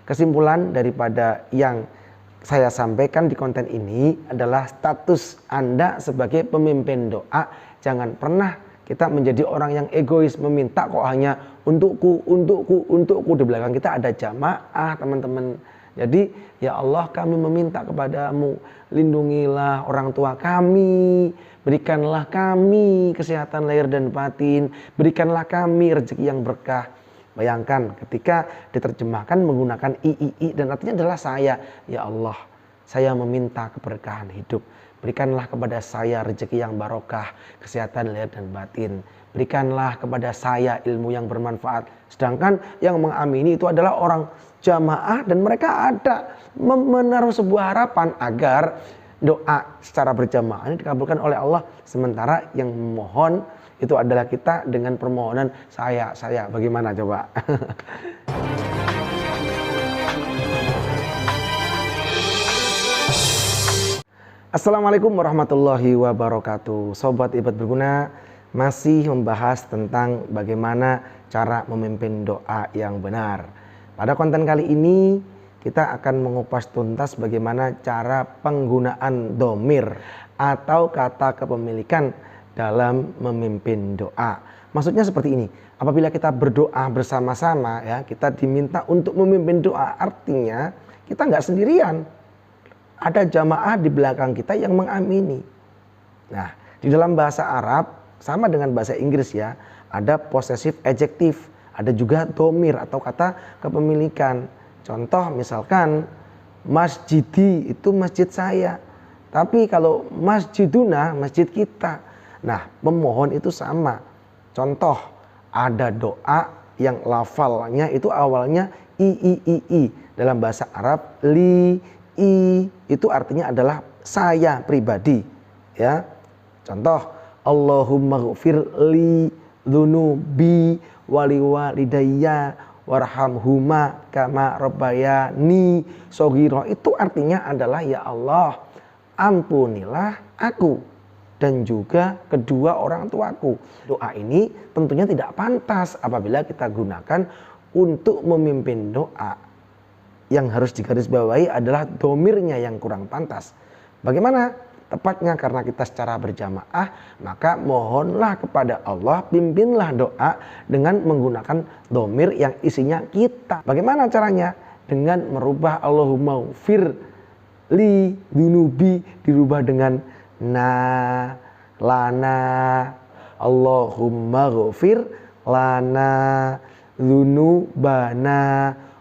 Kesimpulan daripada yang saya sampaikan di konten ini adalah status Anda sebagai pemimpin doa. Jangan pernah kita menjadi orang yang egois, meminta kok hanya untukku. Di belakang kita ada jamaah, teman-teman. Jadi ya Allah, kami meminta kepadamu, lindungilah orang tua kami, berikanlah kami kesehatan lahir dan batin, berikanlah kami rezeki yang berkah. Bayangkan ketika diterjemahkan menggunakan II dan artinya adalah saya. Ya Allah, saya meminta keberkahan hidup. Berikanlah kepada saya rezeki yang barokah, kesehatan lahir dan batin. Berikanlah kepada saya ilmu yang bermanfaat. Sedangkan yang mengamini itu adalah orang jamaah dan mereka ada menaruh sebuah harapan agar doa secara berjamaah ini dikabulkan oleh Allah. Sementara yang memohon itu adalah kita dengan permohonan saya. Bagaimana coba? Assalamualaikum warahmatullahi wabarakatuh. Sobat Ibadah Berguna, masih membahas tentang bagaimana cara memimpin doa yang benar. Pada konten kali ini kita akan mengupas tuntas bagaimana cara penggunaan dhamir atau kata kepemilikan dalam memimpin doa. Maksudnya seperti ini, apabila kita berdoa bersama-sama ya, kita diminta untuk memimpin doa, artinya kita nggak sendirian. Ada jamaah di belakang kita yang mengamini. Nah, di dalam bahasa Arab sama dengan bahasa Inggris ya, ada possessive adjective, ada juga dhamir atau kata kepemilikan. Contoh misalkan masjidi itu masjid saya. Tapi kalau masjiduna masjid kita. Nah, memohon itu sama. Contoh, ada doa yang lafalnya itu awalnya i. Dalam bahasa Arab itu artinya adalah saya pribadi, ya. Contoh, Allahumma ghfir li dzunubi wali walidayya warhamhuma kama rabbayani shaghira. Itu artinya adalah ya Allah, ampunilah aku dan juga kedua orang tuaku. Doa ini tentunya tidak pantas apabila kita gunakan untuk memimpin doa. Yang harus digarisbawahi adalah dhamirnya yang kurang pantas. Bagaimana? Tepatnya karena kita secara berjamaah, maka mohonlah kepada Allah, pimpinlah doa dengan menggunakan dhamir yang isinya kita. Bagaimana caranya? Dengan merubah Allahumma ghfir li dzunubi dirubah dengan lana. Allahumma ghfir lana dzunubana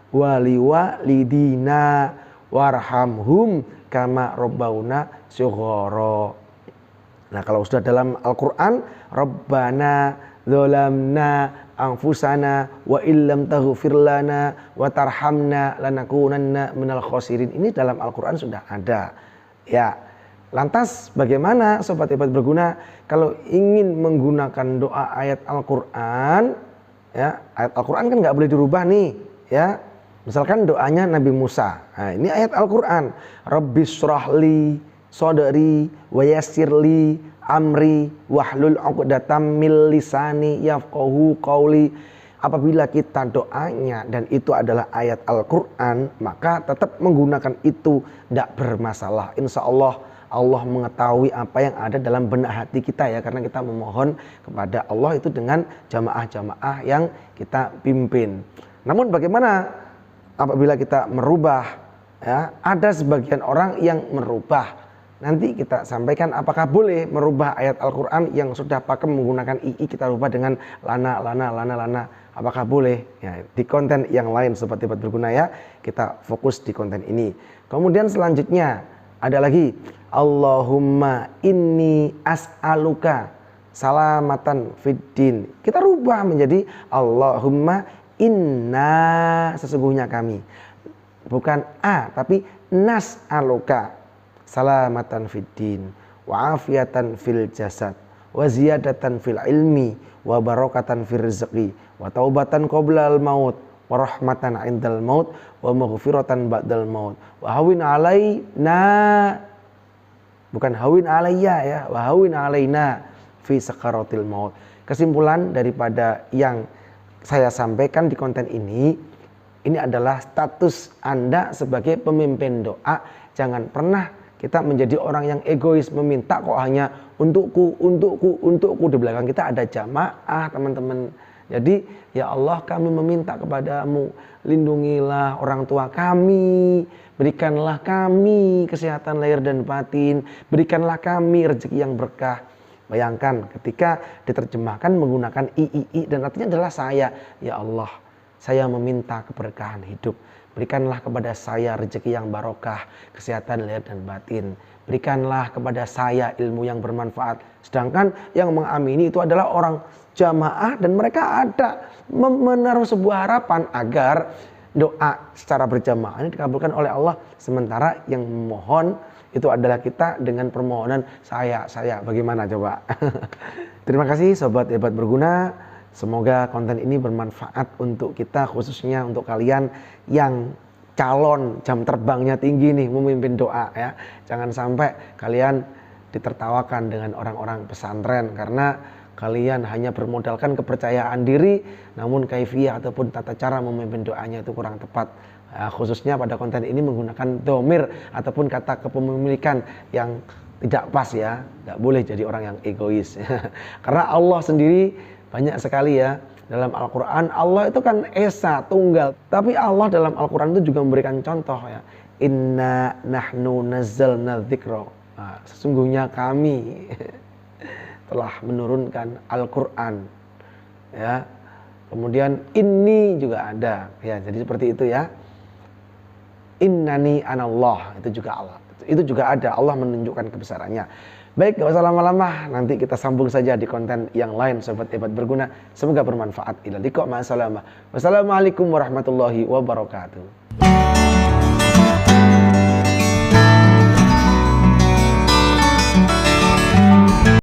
wali walidina warhamhum kama rabbauna shighara. Nah, kalau sudah dalam Al-Qur'an, Rabbana dzalamna anfusana wa illam taghfir lana wa tarhamna lanakunanna minal khosirin. Ini dalam Al-Qur'an sudah ada. Ya. Lantas bagaimana sobat Ibadah Berguna kalau ingin menggunakan doa ayat Al-Qur'an? Ya, ayat Al-Qur'an kan nggak boleh dirubah nih, ya. Misalkan doanya Nabi Musa. Nah, ini ayat Al-Qur'an. Rabbis shrahli sodri wa yassirli amri wahlul 'uqdatam min lisani yafqahu qauli. Apabila kita doanya dan itu adalah ayat Al-Qur'an, maka tetap menggunakan itu tidak bermasalah. Insya Allah Allah mengetahui apa yang ada dalam benak hati kita ya, karena kita memohon kepada Allah itu dengan jamaah-jamaah yang kita pimpin. Namun bagaimana apabila kita merubah, ya, ada sebagian orang yang merubah. Nanti kita sampaikan apakah boleh merubah ayat Al-Qur'an yang sudah pakem menggunakan II kita rubah dengan lana. Apakah boleh? Ya, di konten yang lain seperti Ibadah Berguna ya, kita fokus di konten ini. Kemudian selanjutnya ada lagi Allahumma inni as'aluka salamatan fiddin. Kita rubah menjadi Allahumma inna, sesungguhnya kami, bukan a tapi nas'aluka salamatan fiddin wa afiatan fil jasad wa ziyadatan fil ilmi wa barakatan fil rizqi wa taubatan qoblal maut wa rahmatan indal maut wa maghfiratan ba'dal maut wa hawin alaina, bukan hawin alayya ya, wa hawin alaina fi sakaratil maut. Kesimpulan daripada yang saya sampaikan di konten ini Ini adalah status Anda sebagai pemimpin doa. Jangan pernah kita menjadi orang yang egois, meminta kok hanya untukku. Di belakang kita ada jamaah, teman-teman. Jadi ya Allah, kami meminta kepadamu, lindungilah orang tua kami, berikanlah kami kesehatan lahir dan batin, berikanlah kami rezeki yang berkah. Bayangkan ketika diterjemahkan menggunakan i dan artinya adalah saya. Ya Allah, saya meminta keberkahan hidup. Berikanlah kepada saya rezeki yang barokah, kesehatan lahir dan batin. Berikanlah kepada saya ilmu yang bermanfaat. Sedangkan yang mengamini itu adalah orang jamaah dan mereka ada menaruh sebuah harapan agar doa secara berjamaah ini dikabulkan oleh Allah. Sementara yang memohon itu adalah kita dengan permohonan saya. Bagaimana coba? Terima kasih sobat hebat berguna. Semoga konten ini bermanfaat untuk kita, khususnya untuk kalian yang calon jam terbangnya tinggi nih, memimpin doa ya. Jangan sampai kalian ditertawakan dengan orang-orang pesantren karena kalian hanya bermodalkan kepercayaan diri, namun kaifiyah ataupun tata cara memimpin doanya itu kurang tepat. Khususnya pada konten ini menggunakan domir ataupun kata kepemilikan yang tidak pas ya. Nggak boleh jadi orang yang egois. Karena Allah sendiri banyak sekali ya dalam Al-Quran. Allah itu kan esa, tunggal. Tapi Allah dalam Al-Quran itu juga memberikan contoh ya. Inna nahnu nazzalna dzikra. Sesungguhnya kami telah menurunkan Al-Quran ya. Kemudian ini juga ada ya. Jadi seperti itu ya. Innani anallah, itu juga Allah. Itu juga ada, Allah menunjukkan kebesarannya. Baik, gak usah lama-lama, nanti kita sambung saja di konten yang lain sobat hebat berguna. Semoga bermanfaat. Ila liqa ma'assalamah. Wassalamualaikum warahmatullahi wabarakatuh.